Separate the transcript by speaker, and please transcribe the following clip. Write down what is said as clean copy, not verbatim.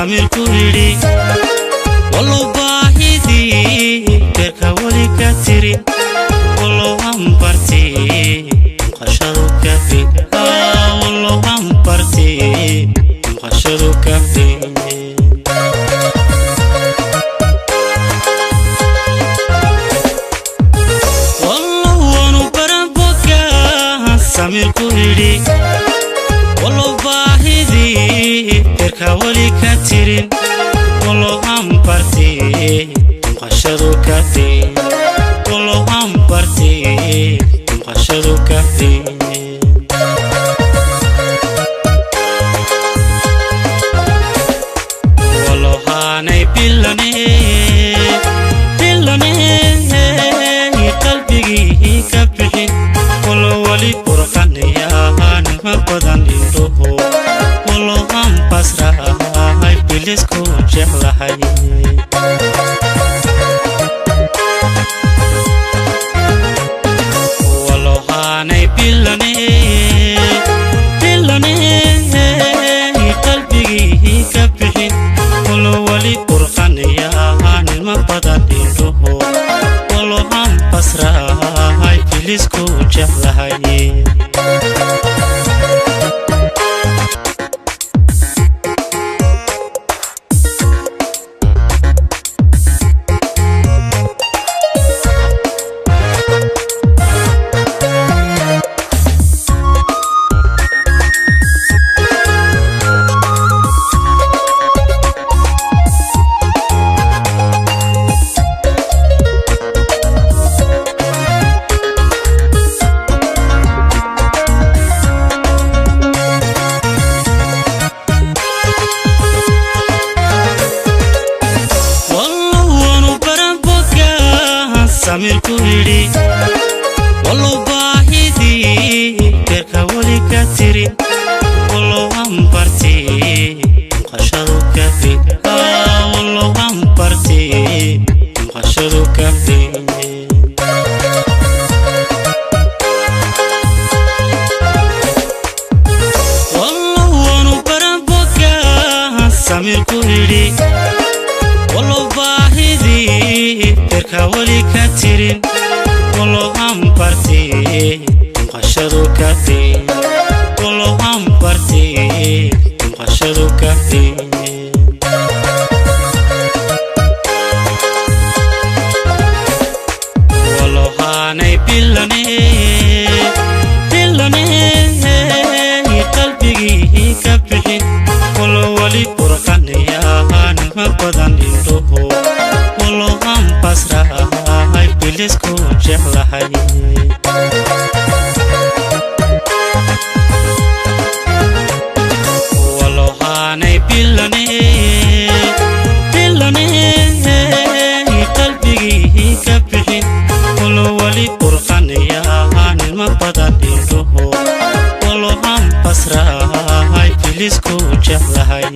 Speaker 1: samir ku yidhi wallow baahidii beerka weli ka tirin wallow aan bartay maqashadu kafi wallow aan bartay maqashadu kafi samir ku yidhi wallow baahidii beerka weli ka tirin wallow aan bartay maqashadu kafi wallow aan bartay maqashadu kafi wallow haanay bilane qalbigii ka bixin wallow wali qurqanayaan ma badan indhuhu wallow aan basrahay bilisku jeclahay wallow haanay bilane qalbigii ka bixin wallow wali qurqanayaan ma badan indhuhu wallow aan basrahay bilisku jeclahay samir ku yidhi wallow baahidii beerka weli ka tirin wallow aan bartay maqashadu kafi wallow aan bartay maqashadu kafi wallow waanu baran boga samir ku yidhi wallow baahidii beerka weli ka tirin wallow aan bartay maqashadu kafi wallow aan bartay maqashadu kafi wallow haanay bilane qalbigii ka bixin wallow wali qurqanayaan ma badan indhuhu wallow aan basrahay bilisku jeclahay wallow haanay bilane qalbigii ka bixin wallow wali qurqanayaan ma badan indhuhu wallow aan basrahay bilisku jeclahay